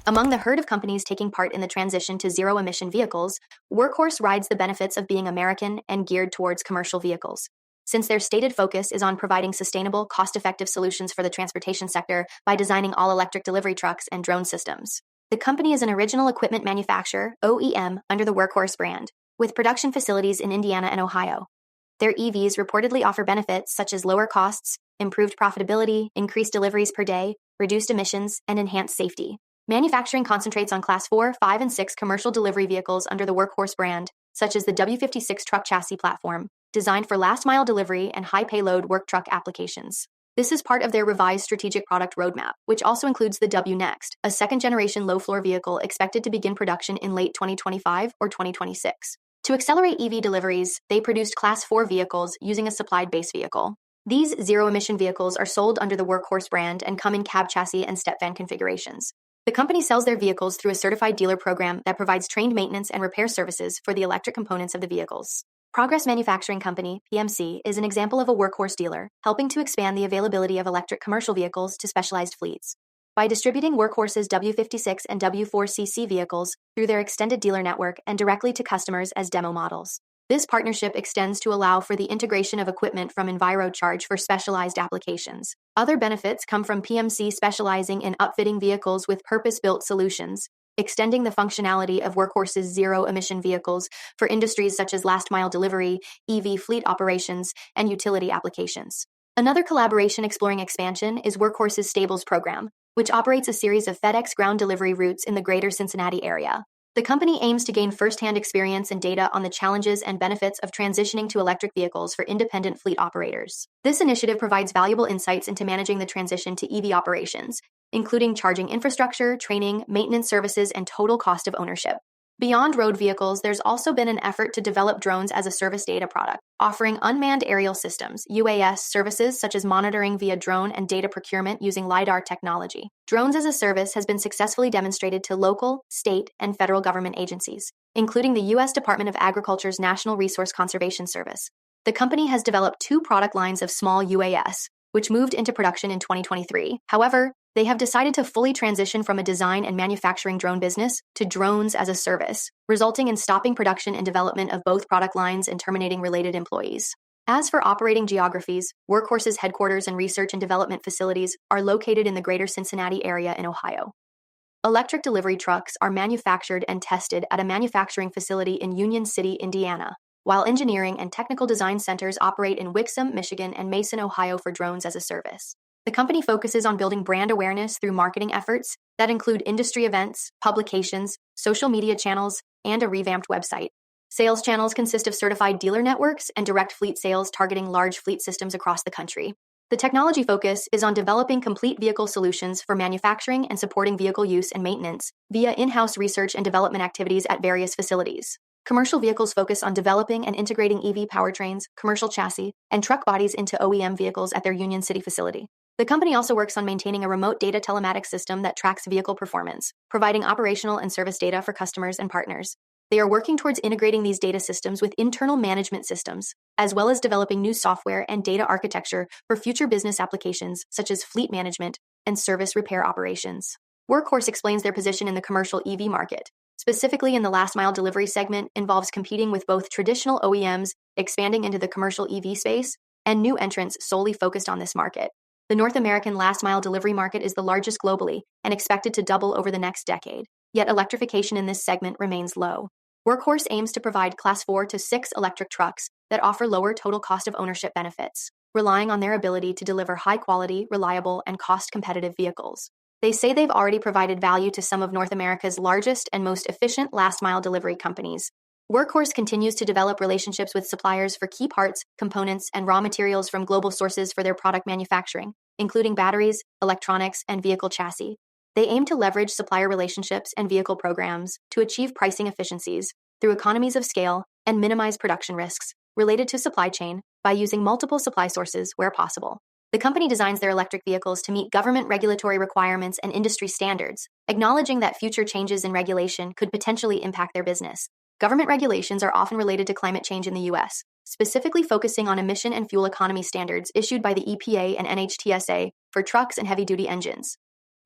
Among the herd of companies taking part in the transition to zero-emission vehicles, Workhorse rides the benefits of being American and geared towards commercial vehicles. Since their stated focus is on providing sustainable, cost-effective solutions for the transportation sector by designing all-electric delivery trucks and drone systems. The company is an original equipment manufacturer, OEM, under the Workhorse brand, with production facilities in Indiana and Ohio. Their EVs reportedly offer benefits such as lower costs, improved profitability, increased deliveries per day, reduced emissions, and enhanced safety. Manufacturing concentrates on Class 4, 5, and 6 commercial delivery vehicles under the Workhorse brand, such as the W56 truck chassis platform, designed for last-mile delivery and high-payload work truck applications. This is part of their revised strategic product roadmap, which also includes the W Next, a second-generation low-floor vehicle expected to begin production in late 2025 or 2026. To accelerate EV deliveries, they produced Class 4 vehicles using a supplied base vehicle. These zero-emission vehicles are sold under the Workhorse brand and come in cab chassis and step van configurations. The company sells their vehicles through a certified dealer program that provides trained maintenance and repair services for the electric components of the vehicles. Progress Manufacturing Company, PMC, is an example of a Workhorse dealer, helping to expand the availability of electric commercial vehicles to specialized fleets. By distributing Workhorse's W56 and W4CC vehicles through their extended dealer network and directly to customers as demo models. This partnership extends to allow for the integration of equipment from EnviroCharge for specialized applications. Other benefits come from PMC specializing in upfitting vehicles with purpose-built solutions, extending the functionality of Workhorse's zero-emission vehicles for industries such as last-mile delivery, EV fleet operations, and utility applications. Another collaboration exploring expansion is Workhorse's Stables program, which operates a series of FedEx ground delivery routes in the greater Cincinnati area. The company aims to gain first-hand experience and data on the challenges and benefits of transitioning to electric vehicles for independent fleet operators. This initiative provides valuable insights into managing the transition to EV operations, including charging infrastructure, training, maintenance services, and total cost of ownership. Beyond road vehicles, there's also been an effort to develop drones as a service data product, offering unmanned aerial systems, UAS, services such as monitoring via drone and data procurement using LiDAR technology. Drones as a service has been successfully demonstrated to local, state, and federal government agencies, including the U.S. Department of Agriculture's National Resource Conservation Service. The company has developed 2 product lines of small UAS, which moved into production in 2023. However, they have decided to fully transition from a design and manufacturing drone business to drones as a service, resulting in stopping production and development of both product lines and terminating related employees. As for operating geographies, Workhorse's headquarters and research and development facilities are located in the greater Cincinnati area in Ohio. Electric delivery trucks are manufactured and tested at a manufacturing facility in Union City, Indiana, while engineering and technical design centers operate in Wixom, Michigan, and Mason, Ohio for drones as a service. The company focuses on building brand awareness through marketing efforts that include industry events, publications, social media channels, and a revamped website. Sales channels consist of certified dealer networks and direct fleet sales targeting large fleet systems across the country. The technology focus is on developing complete vehicle solutions for manufacturing and supporting vehicle use and maintenance via in-house research and development activities at various facilities. Commercial vehicles focus on developing and integrating EV powertrains, commercial chassis, and truck bodies into OEM vehicles at their Union City facility. The company also works on maintaining a remote data telematics system that tracks vehicle performance, providing operational and service data for customers and partners. They are working towards integrating these data systems with internal management systems, as well as developing new software and data architecture for future business applications such as fleet management and service repair operations. Workhorse explains their position in the commercial EV market, specifically in the last-mile delivery segment, involves competing with both traditional OEMs expanding into the commercial EV space and new entrants solely focused on this market. The North American last-mile delivery market is the largest globally and expected to double over the next decade, yet electrification in this segment remains low. Workhorse aims to provide Class 4 to 6 electric trucks that offer lower total cost of ownership benefits, relying on their ability to deliver high-quality, reliable, and cost-competitive vehicles. They say they've already provided value to some of North America's largest and most efficient last-mile delivery companies. Workhorse continues to develop relationships with suppliers for key parts, components, and raw materials from global sources for their product manufacturing, including batteries, electronics, and vehicle chassis. They aim to leverage supplier relationships and vehicle programs to achieve pricing efficiencies through economies of scale and minimize production risks related to supply chain by using multiple supply sources where possible. The company designs their electric vehicles to meet government regulatory requirements and industry standards, acknowledging that future changes in regulation could potentially impact their business. Government regulations are often related to climate change in the U.S., specifically focusing on emission and fuel economy standards issued by the EPA and NHTSA for trucks and heavy-duty engines.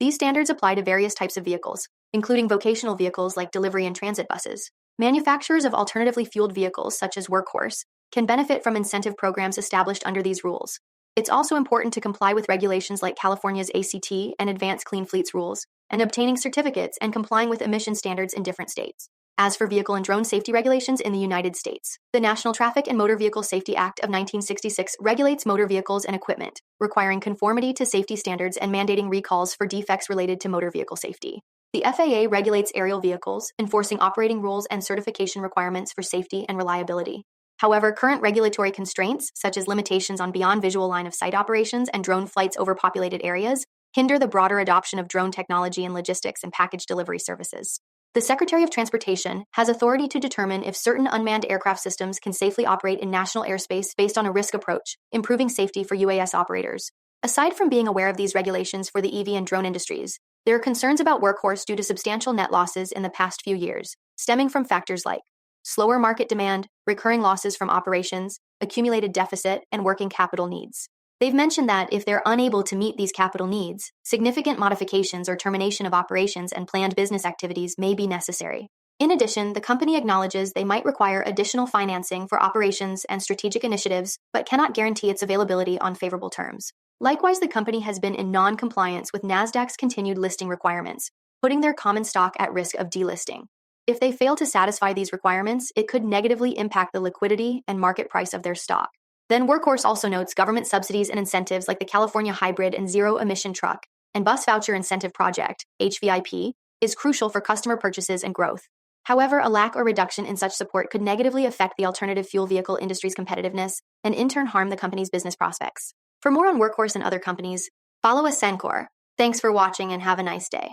These standards apply to various types of vehicles, including vocational vehicles like delivery and transit buses. Manufacturers of alternatively fueled vehicles, such as Workhorse, can benefit from incentive programs established under these rules. It's also important to comply with regulations like California's ACT and Advanced Clean Fleets rules, and obtaining certificates and complying with emission standards in different states. As for vehicle and drone safety regulations in the United States, the National Traffic and Motor Vehicle Safety Act of 1966 regulates motor vehicles and equipment, requiring conformity to safety standards and mandating recalls for defects related to motor vehicle safety. The FAA regulates aerial vehicles, enforcing operating rules and certification requirements for safety and reliability. However, current regulatory constraints, such as limitations on beyond visual line of sight operations and drone flights over populated areas, hinder the broader adoption of drone technology in logistics and package delivery services. The Secretary of Transportation has authority to determine if certain unmanned aircraft systems can safely operate in national airspace based on a risk approach, improving safety for UAS operators. Aside from being aware of these regulations for the EV and drone industries, there are concerns about Workhorse due to substantial net losses in the past few years, stemming from factors like slower market demand, recurring losses from operations, accumulated deficit, and working capital needs. They've mentioned that if they're unable to meet these capital needs, significant modifications or termination of operations and planned business activities may be necessary. In addition, the company acknowledges they might require additional financing for operations and strategic initiatives, but cannot guarantee its availability on favorable terms. Likewise, the company has been in non-compliance with NASDAQ's continued listing requirements, putting their common stock at risk of delisting. If they fail to satisfy these requirements, it could negatively impact the liquidity and market price of their stock. Then Workhorse also notes government subsidies and incentives like the California Hybrid and Zero Emission Truck and Bus Voucher Incentive Project, HVIP, is crucial for customer purchases and growth. However, a lack or reduction in such support could negatively affect the alternative fuel vehicle industry's competitiveness and in turn harm the company's business prospects. For more on Workhorse and other companies, follow Ascencore. Thanks for watching and have a nice day.